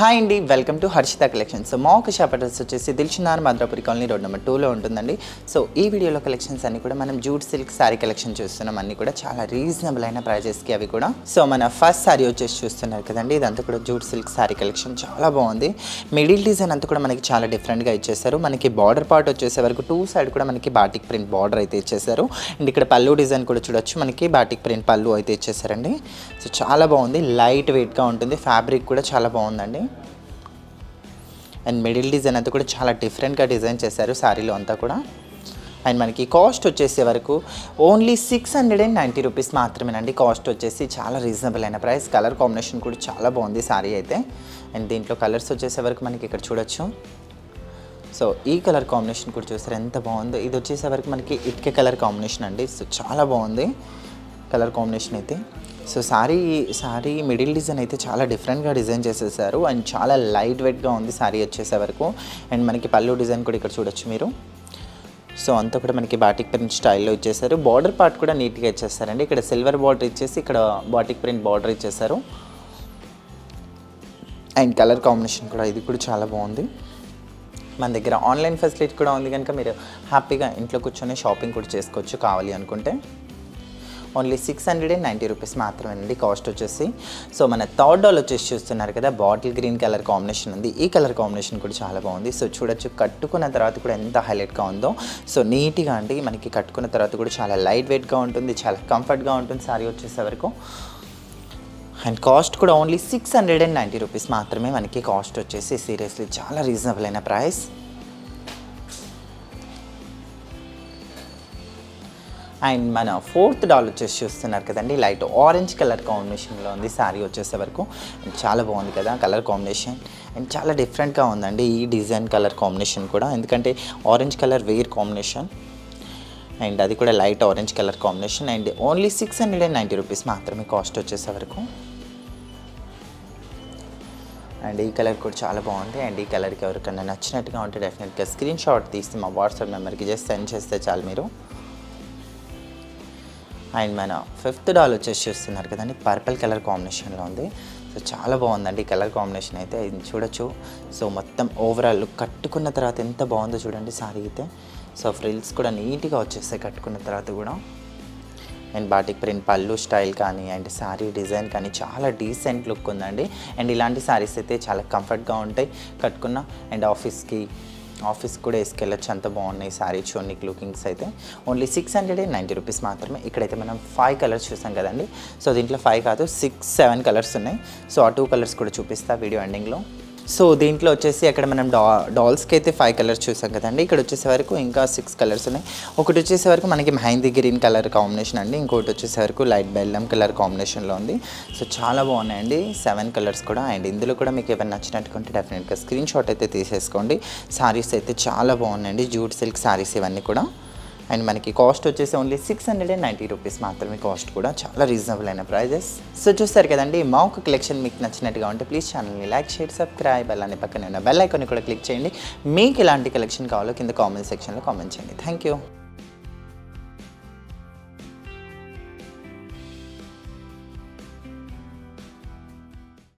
Hi అండి, welcome to Harshitha collections. So మా ఒక షాప్ అడ్రస్ వచ్చేసి Dilsukhnagar Madrapuri colony road number 2లో ఉంటుందండి. సో ఈ వీడియోలో కలెక్షన్స్ అన్ని కూడా మనం జూట్ సిల్క్ శారీ కలెక్షన్ చూస్తున్నాం. అన్ని కూడా చాలా రీజనబుల్ అయిన ప్రైజెస్కి అవి కూడా. సో మన ఫస్ట్ శారీ వచ్చేసి చూస్తున్నారు కదండి, ఇదంతా కూడా జూట్ సిల్క్ శారీ కలెక్షన్ చాలా బాగుంది. మిడిల్ డిజైన్ అంతా కూడా మనకి చాలా డిఫరెంట్గా ఇచ్చేసారు. మనకి బార్డర్ పార్ట్ వచ్చేసే వరకు టూ సైడ్ కూడా మనకి బాటిక్ ప్రింట్ బార్డర్ అయితే ఇచ్చేసారు. అండ్ ఇక్కడ పళ్ళు డిజైన్ కూడా చూడొచ్చు, మనకి బాటిక్ ప్రింట్ పళ్ళు అయితే ఇచ్చేసారండి. సో చాలా బాగుంది, లైట్ వెయిట్గా ఉంటుంది, ఫ్యాబ్రిక్ కూడా చాలా బాగుందండి. అండ్ మిడిల్ డిజైన్ అంతా కూడా చాలా డిఫరెంట్గా డిజైన్ చేశారు శారీలో అంతా కూడా. అండ్ మనకి కాస్ట్ వచ్చేసే వరకు ఓన్లీ 690 రూపీస్ మాత్రమేనండి. కాస్ట్ వచ్చేసి చాలా రీజనబుల్ అయిన ప్రైస్. కలర్ కాంబినేషన్ కూడా చాలా బాగుంది శారీ అయితే. అండ్ దీంట్లో కలర్స్ వచ్చేసే వరకు మనకి ఇక్కడ చూడొచ్చు. సో ఈ కలర్ కాంబినేషన్ కూడా చూస్తారు ఎంత బాగుందో. ఇది వచ్చేసే వరకు మనకి ఇటుక కలర్ కాంబినేషన్ అండి. సో చాలా బాగుంది కలర్ కాంబినేషన్ అయితే. సో శారీ మిడిల్ డిజైన్ అయితే చాలా డిఫరెంట్గా డిజైన్ చేసేసారు. అండ్ చాలా లైట్ వెయిట్గా ఉంది శారీ వచ్చేసే వరకు. అండ్ మనకి పళ్ళు డిజైన్ కూడా ఇక్కడ చూడొచ్చు మీరు. సో అంతా కూడా మనకి బాటిక్ ప్రింట్ స్టైల్లో ఇచ్చేసారు. బార్డర్ పార్ట్ కూడా నీట్గా ఇచ్చేస్తారండి. ఇక్కడ సిల్వర్ బార్డర్ ఇచ్చేసి ఇక్కడ బాటిక్ ప్రింట్ బార్డర్ ఇచ్చేసారు. అండ్ కలర్ కాంబినేషన్ కూడా ఇది కూడా చాలా బాగుంది. మన దగ్గర ఆన్లైన్ ఫెసిలిటీ కూడా ఉంది కనుక మీరు హ్యాపీగా ఇంట్లో కూర్చొని షాపింగ్ కూడా చేసుకోవచ్చు కావాలి అనుకుంటే. ఓన్లీ 690 రూపీస్ మాత్రమేనండి కాస్ట్ వచ్చేసి. సో మన థర్డ్ డాల్ వచ్చేసి చూస్తున్నారు కదా, బాటిల్ గ్రీన్ కలర్ కాంబినేషన్ ఉంది. ఈ కలర్ కాంబినేషన్ కూడా చాలా బాగుంది. సో చూడొచ్చు కట్టుకున్న తర్వాత కూడా ఎంత హైలైట్గా ఉందో. సో నీట్గా అండి మనకి కట్టుకున్న తర్వాత కూడా చాలా లైట్ వెయిట్గా ఉంటుంది, చాలా కంఫర్ట్గా ఉంటుంది శారీ వచ్చేసే వరకు. అండ్ కాస్ట్ కూడా ఓన్లీ 690 రూపీస్ మాత్రమే మనకి కాస్ట్ వచ్చేసి. సీరియస్లీ చాలా రీజనబుల్ అయిన ప్రైస్. అండ్ మన ఫోర్త్ డాల్ వచ్చేసి చూస్తున్నారు కదండి, లైట్ ఆరెంజ్ కలర్ కాంబినేషన్లో ఉంది శారీ వచ్చేసే వరకు. అండ్ చాలా బాగుంది కదా కలర్ కాంబినేషన్. అండ్ చాలా డిఫరెంట్గా ఉందండి ఈ డిజైన్ కలర్ కాంబినేషన్ కూడా, ఎందుకంటే orange colour wear combination. And అది కూడా light orange colour combination. And only 690 rupees మాత్రమే కాస్ట్ వచ్చేసే వరకు. అండ్ ఈ కలర్ కూడా చాలా బాగుంది. అండ్ ఈ కలర్కి ఎవరికైనా నచ్చినట్టుగా ఉంటే డెఫినెట్గా స్క్రీన్ షాట్ తీసి మా వాట్సాప్ నెంబర్కి జస్ట్ సెండ్ చేస్తే చాలు మీరు. అండ్ మన ఫిఫ్త్ డాల్ వచ్చేసి చూస్తున్నారు కదండి, పర్పుల్ కలర్ కాంబినేషన్లో ఉంది. సో చాలా బాగుందండి ఈ కలర్ కాంబినేషన్ అయితే. ఇది చూడొచ్చు. సో మొత్తం ఓవరాల్ కట్టుకున్న తర్వాత ఎంత బాగుందో చూడండి శారీ అయితే. సో ఫ్రిల్స్ కూడా నీట్గా వచ్చేస్తాయి కట్టుకున్న తర్వాత కూడా. అండ్ బాటిక్ ప్రింట్ పళ్ళు స్టైల్ కానీ అండ్ శారీ డిజైన్ కానీ చాలా డీసెంట్ లుక్ ఉందండి. అండ్ ఇలాంటి శారీస్ అయితే చాలా కంఫర్ట్గా ఉంటాయి కట్టుకున్న. అండ్ ఆఫీస్కి కూడా వేసుకెళ్ళచ్చు, అంత బాగున్నాయి శారీ చూడడానికి లుకింగ్స్ అయితే. ఓన్లీ 690 రూపీస్ మాత్రమే. ఇక్కడైతే మనం 5 కలర్స్ చూసాం కదండి. సో దీంట్లో 5 కాదు 6-7 కలర్స్ ఉన్నాయి. సో ఆ 2 కలర్స్ కూడా చూపిస్తా వీడియో ఎండింగ్లో. సో దీంట్లో వచ్చేసి అక్కడ మనం డాల్స్కి అయితే 5 కలర్స్ చూసాం కదండి. ఇక్కడ వచ్చేసే వరకు ఇంకా 6 కలర్స్ ఉన్నాయి. ఒకటి వచ్చేసే వరకు మనకి మెహందీ గ్రీన్ కలర్ కాంబినేషన్ అండి. ఇంకోటి వచ్చేసే వరకు లైట్ బెల్లం కలర్ కాంబినేషన్లో ఉంది. సో చాలా బాగున్నాయండి 7 కలర్స్ కూడా. అండ్ ఇందులో కూడా మీకు ఏమైనా నచ్చినట్టుకుంటే డెఫినెట్గా స్క్రీన్ షాట్ అయితే తీసేసుకోండి. శారీస్ అయితే చాలా బాగున్నాయండి, జూట్ సిల్క్ శారీస్ ఇవన్నీ కూడా. అండ్ మనకి కాస్ట్ వచ్చేసి ఓన్లీ 690 రూపీస్ మాత్రమే. కాస్ట్ కూడా చాలా రీజనబుల్ అయిన ప్రైజెస్. సో చూస్తారు కదండి, మా ఒక కలెక్షన్ మీకు నచ్చినట్టుగా ఉంటే ప్లీజ్ ఛానల్ని లైక్, షేర్, సబ్స్క్రైబ్, అలానే పక్కన ఉన్న బెల్ ఐకాన్ని కూడా క్లిక్ చేయండి. మీకు ఎలాంటి కలెక్షన్ కావాలో కింద కామెంట్ సెక్షన్లో కామెంట్ చేయండి. Thank you.